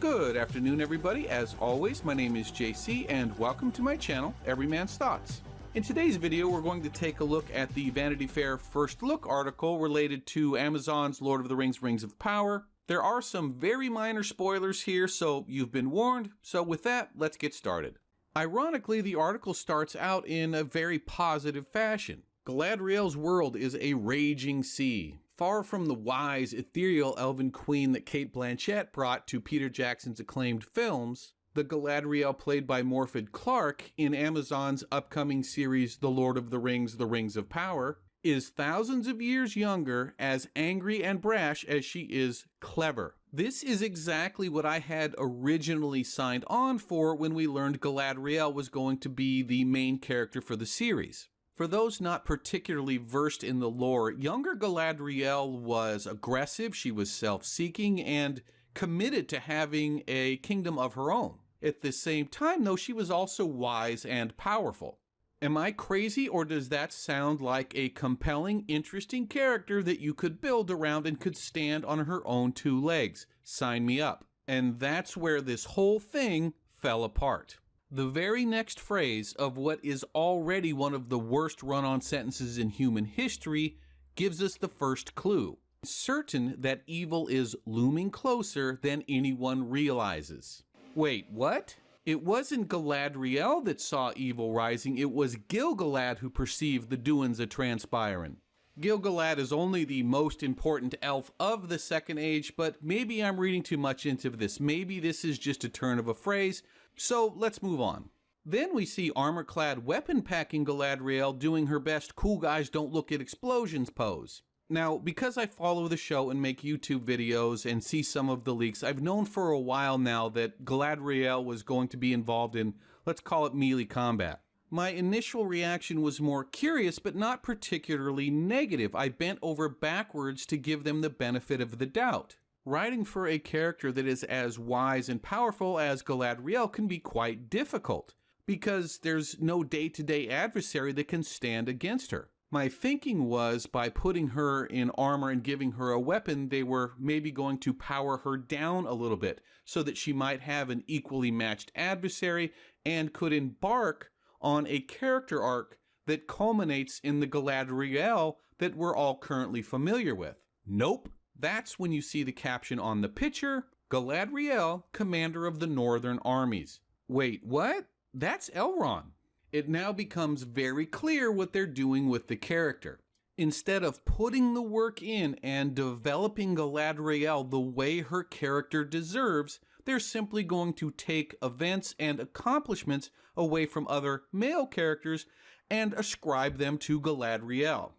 Good afternoon, everybody. As always, my name is JC, and welcome to my channel, Everyman's Thoughts. In today's video, we're going to take a look at the Vanity Fair First Look article related to Amazon's Lord of the Rings Rings of Power. There are some very minor spoilers here, so you've been warned. So with that, let's get started. Ironically, the article starts out in a very positive fashion. Galadriel's world is a raging sea, far from the wise, ethereal elven queen that Cate Blanchett brought to Peter Jackson's acclaimed films. The Galadriel played by Morfydd Clark in Amazon's upcoming series The Lord of the Rings, The Rings of Power, is thousands of years younger, as angry and brash as she is clever. This is exactly what I had originally signed on for when we learned Galadriel was going to be the main character for the series. For those not particularly versed in the lore, younger Galadriel was aggressive, she was self-seeking, and committed to having a kingdom of her own. At the same time, though, she was also wise and powerful. Am I crazy, or does that sound like a compelling, interesting character that you could build around and could stand on her own two legs? Sign me up. And that's where this whole thing fell apart. The very next phrase of what is already one of the worst run-on sentences in human history gives us the first clue. Certain that evil is looming closer than anyone realizes. Wait, what? It wasn't Galadriel that saw evil rising, it was Gil-galad who perceived the doings a-transpirin'. Gil-galad is only the most important elf of the Second Age, but maybe I'm reading too much into this. Maybe this is just a turn of a phrase, so let's move on. Then we see armor-clad, weapon-packing Galadriel doing her best cool guys don't look at explosions pose. Now, because I follow the show and make YouTube videos and see some of the leaks, I've known for a while now that Galadriel was going to be involved in, let's call it melee combat. My initial reaction was more curious, but not particularly negative. I bent over backwards to give them the benefit of the doubt. Writing for a character that is as wise and powerful as Galadriel can be quite difficult, because there's no day-to-day adversary that can stand against her. My thinking was, by putting her in armor and giving her a weapon, they were maybe going to power her down a little bit, so that she might have an equally matched adversary and could embark on a character arc that culminates in the Galadriel that we're all currently familiar with. Nope. That's when you see the caption on the picture, Galadriel, commander of the Northern Armies. Wait, what? That's Elrond. It now becomes very clear what they're doing with the character. Instead of putting the work in and developing Galadriel the way her character deserves, they're simply going to take events and accomplishments away from other male characters and ascribe them to Galadriel.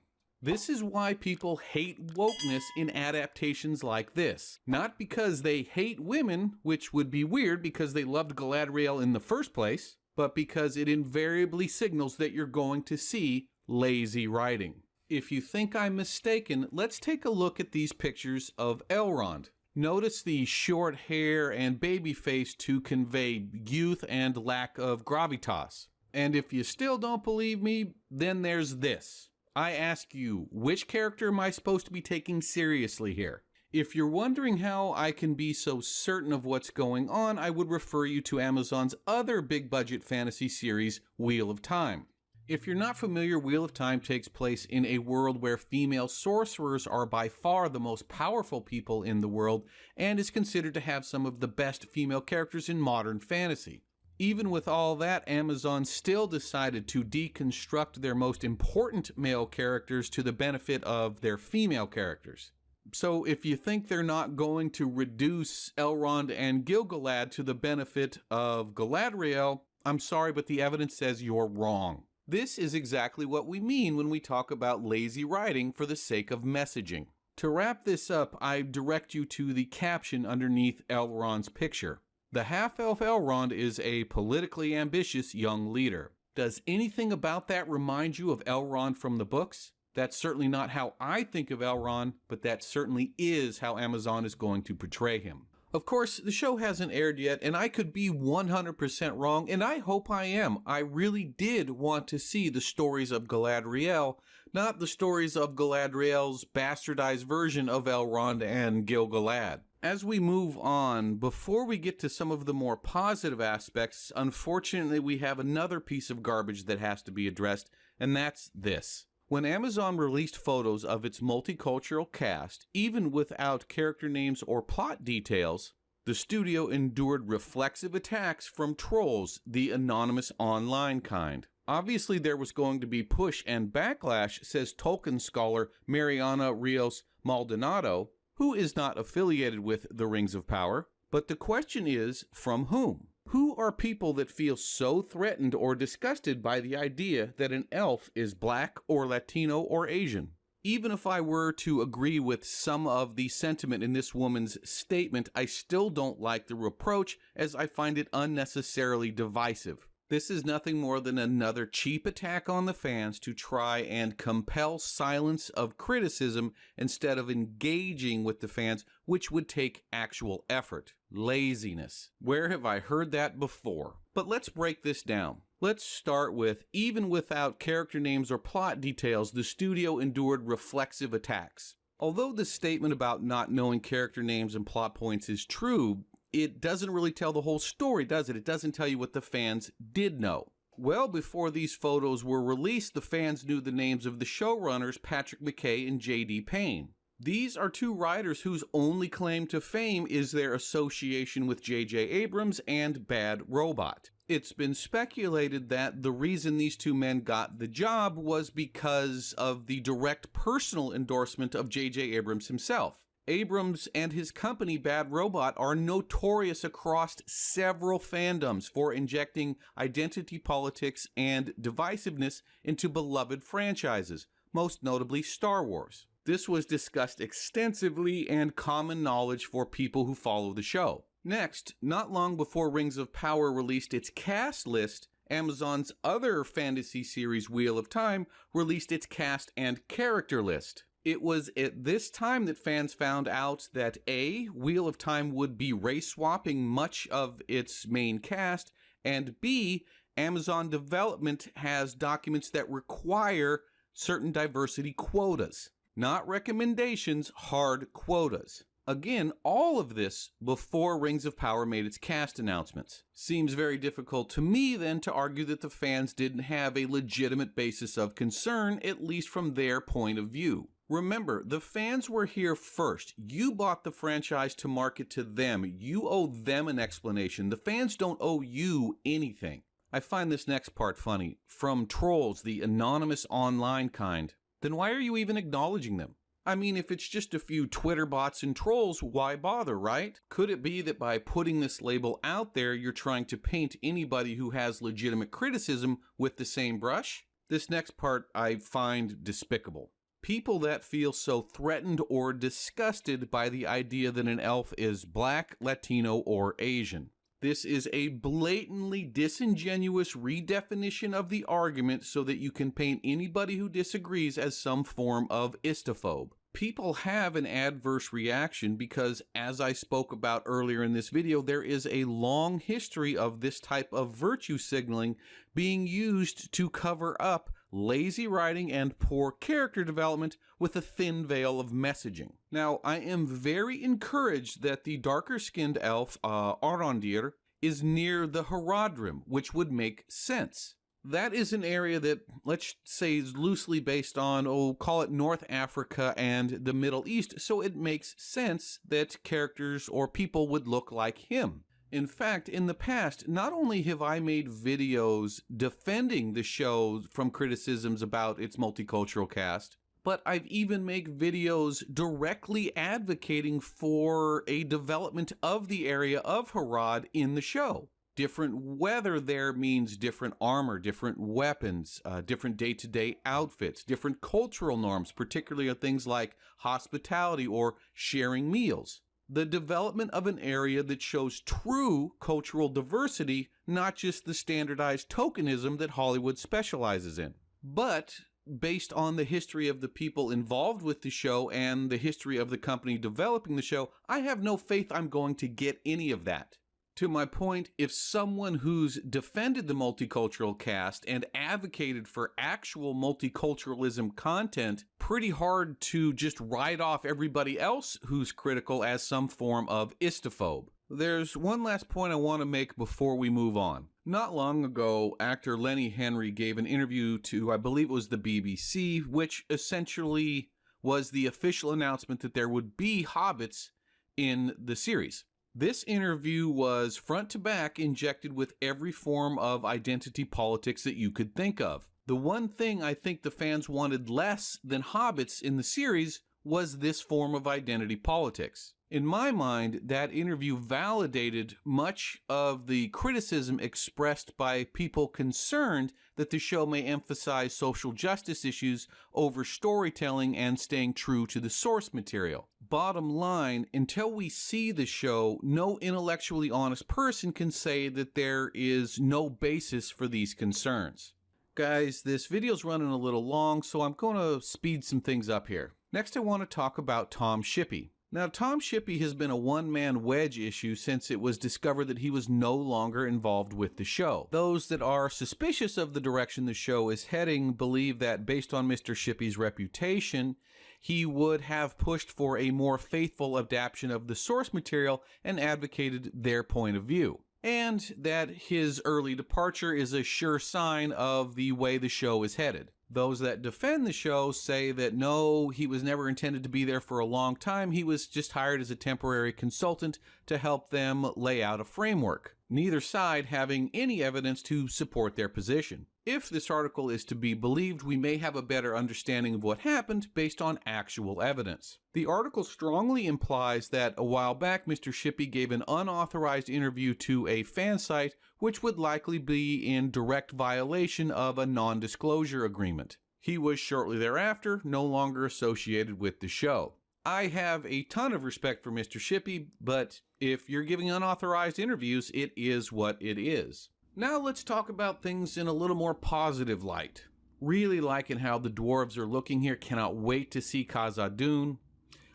This is why people hate wokeness in adaptations like this. Not because they hate women, which would be weird because they loved Galadriel in the first place, but because it invariably signals that you're going to see lazy writing. If you think I'm mistaken, let's take a look at these pictures of Elrond. Notice the short hair and baby face to convey youth and lack of gravitas. And if you still don't believe me, then there's this. I ask you, which character am I supposed to be taking seriously here? If you're wondering how I can be so certain of what's going on, I would refer you to Amazon's other big-budget fantasy series, Wheel of Time. If you're not familiar, Wheel of Time takes place in a world where female sorcerers are by far the most powerful people in the world and is considered to have some of the best female characters in modern fantasy. Even with all that, Amazon still decided to deconstruct their most important male characters to the benefit of their female characters. So if you think they're not going to reduce Elrond and Gil-galad to the benefit of Galadriel, I'm sorry, but the evidence says you're wrong. This is exactly what we mean when we talk about lazy writing for the sake of messaging. To wrap this up, I direct you to the caption underneath Elrond's picture. The half-elf Elrond is a politically ambitious young leader. Does anything about that remind you of Elrond from the books? That's certainly not how I think of Elrond, but that certainly is how Amazon is going to portray him. Of course, the show hasn't aired yet, and I could be 100% wrong, and I hope I am. I really did want to see the stories of Galadriel, not the stories of Galadriel's bastardized version of Elrond and Gil-galad. As we move on, before we get to some of the more positive aspects, unfortunately we have another piece of garbage that has to be addressed, and that's this. When Amazon released photos of its multicultural cast, even without character names or plot details, the studio endured reflexive attacks from trolls, the anonymous online kind. Obviously there was going to be push and backlash, says Tolkien scholar Mariana Rios Maldonado, who is not affiliated with the Rings of Power, but the question is, from whom? Who are people that feel so threatened or disgusted by the idea that an elf is black or Latino or Asian? Even if I were to agree with some of the sentiment in this woman's statement, I still don't like the reproach, as I find it unnecessarily divisive. This is nothing more than another cheap attack on the fans to try and compel silence of criticism instead of engaging with the fans, which would take actual effort. Laziness. Where have I heard that before? But let's break this down. Let's start with, even without character names or plot details, the studio endured reflexive attacks. Although the statement about not knowing character names and plot points is true, it doesn't really tell the whole story, does it? It doesn't tell you what the fans did know. Well before these photos were released, the fans knew the names of the showrunners Patrick McKay and J.D. Payne. These are two writers whose only claim to fame is their association with J.J. Abrams and Bad Robot. It's been speculated that the reason these two men got the job was because of the direct personal endorsement of J.J. Abrams himself. Abrams and his company Bad Robot are notorious across several fandoms for injecting identity politics and divisiveness into beloved franchises, most notably Star Wars. This was discussed extensively and common knowledge for people who follow the show. Next, not long before Rings of Power released its cast list, Amazon's other fantasy series Wheel of Time released its cast and character list. It was at this time that fans found out that A, Wheel of Time would be race-swapping much of its main cast, and B, Amazon Development has documents that require certain diversity quotas. Not recommendations, hard quotas. Again, all of this before Rings of Power made its cast announcements. Seems very difficult to me then to argue that the fans didn't have a legitimate basis of concern, at least from their point of view. Remember, the fans were here first. You bought the franchise to market to them. You owe them an explanation. The fans don't owe you anything. I find this next part funny. From trolls, the anonymous online kind. Then why are you even acknowledging them? I mean, if it's just a few Twitter bots and trolls, why bother, right? Could it be that by putting this label out there, you're trying to paint anybody who has legitimate criticism with the same brush? This next part I find despicable. People that feel so threatened or disgusted by the idea that an elf is black, Latino, or Asian. This is a blatantly disingenuous redefinition of the argument so that you can paint anybody who disagrees as some form of istophobe. People have an adverse reaction because, as I spoke about earlier in this video, there is a long history of this type of virtue signaling being used to cover up lazy writing and poor character development with a thin veil of messaging. Now, I am very encouraged that the darker-skinned elf, Arondir, is near the Haradrim, which would make sense. That is an area that, let's say, is loosely based on, call it North Africa and the Middle East, so it makes sense that characters or people would look like him. In fact, in the past, not only have I made videos defending the show from criticisms about its multicultural cast, but I've even made videos directly advocating for a development of the area of Harad in the show. Different weather there means different armor, different weapons, different day-to-day outfits, different cultural norms, particularly on things like hospitality or sharing meals. The development of an area that shows true cultural diversity, not just the standardized tokenism that Hollywood specializes in. But based on the history of the people involved with the show and the history of the company developing the show, I have no faith I'm going to get any of that. To my point, if someone who's defended the multicultural cast and advocated for actual multiculturalism content, pretty hard to just write off everybody else who's critical as some form of istophobe. There's one last point I want to make before we move on. Not long ago, actor Lenny Henry gave an interview to, I believe it was the BBC, which essentially was the official announcement that there would be hobbits in the series. This interview was front to back injected with every form of identity politics that you could think of. The one thing I think the fans wanted less than hobbits in the series was this form of identity politics. In my mind, that interview validated much of the criticism expressed by people concerned that the show may emphasize social justice issues over storytelling and staying true to the source material. Bottom line, until we see the show, no intellectually honest person can say that there is no basis for these concerns. Guys, this video's running a little long, so I'm going to speed some things up here. Next, I want to talk about Tom Shippey. Now, Tom Shippey has been a one-man wedge issue since it was discovered that he was no longer involved with the show. Those that are suspicious of the direction the show is heading believe that based on Mr. Shippey's reputation, he would have pushed for a more faithful adaptation of the source material and advocated their point of view. And that his early departure is a sure sign of the way the show is headed. Those that defend the show say that no, he was never intended to be there for a long time. He was just hired as a temporary consultant to help them lay out a framework. Neither side having any evidence to support their position. If this article is to be believed, we may have a better understanding of what happened based on actual evidence. The article strongly implies that a while back Mr. Shippey gave an unauthorized interview to a fan site which would likely be in direct violation of a non-disclosure agreement. He was shortly thereafter no longer associated with the show. I have a ton of respect for Mr. Shippey, but if you're giving unauthorized interviews, it is what it is. Now let's talk about things in a little more positive light. Really liking how the dwarves are looking here. Cannot wait to see Khazad-dûm.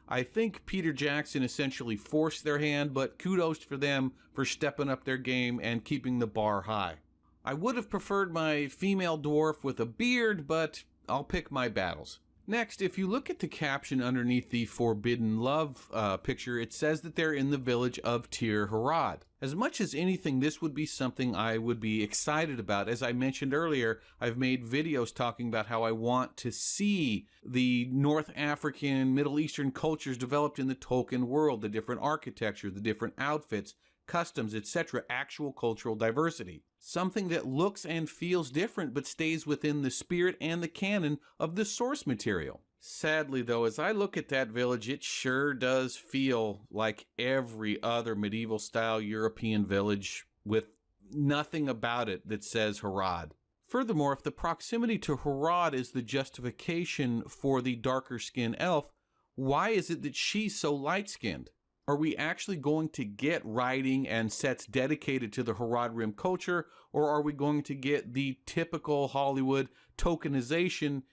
I think Peter Jackson essentially forced their hand, but kudos for them for stepping up their game and keeping the bar high. I would have preferred my female dwarf with a beard, but I'll pick my battles. Next, if you look at the caption underneath the Forbidden Love picture, it says that they're in the village of Tir Harad. As much as anything, this would be something I would be excited about. As I mentioned earlier, I've made videos talking about how I want to see the North African, Middle Eastern cultures developed in the Tolkien world, the different architecture, the different outfits, customs, etc., actual cultural diversity. Something that looks and feels different but stays within the spirit and the canon of the source material. Sadly, though, as I look at that village, it sure does feel like every other medieval-style European village with nothing about it that says Harad. Furthermore, if the proximity to Harad is the justification for the darker-skinned elf, why is it that she's so light-skinned? Are we actually going to get writing and sets dedicated to the Harad Rim culture, or are we going to get the typical Hollywood tokenization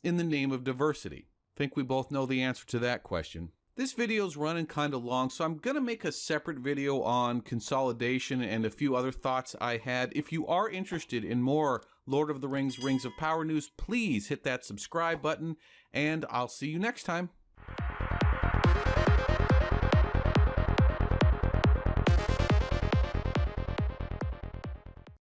in the name of diversity? I think we both know the answer to that question. This video's running kind of long, so I'm going to make a separate video on consolidation and a few other thoughts I had. If you are interested in more Lord of the Rings, Rings of Power news, please hit that subscribe button, and I'll see you next time.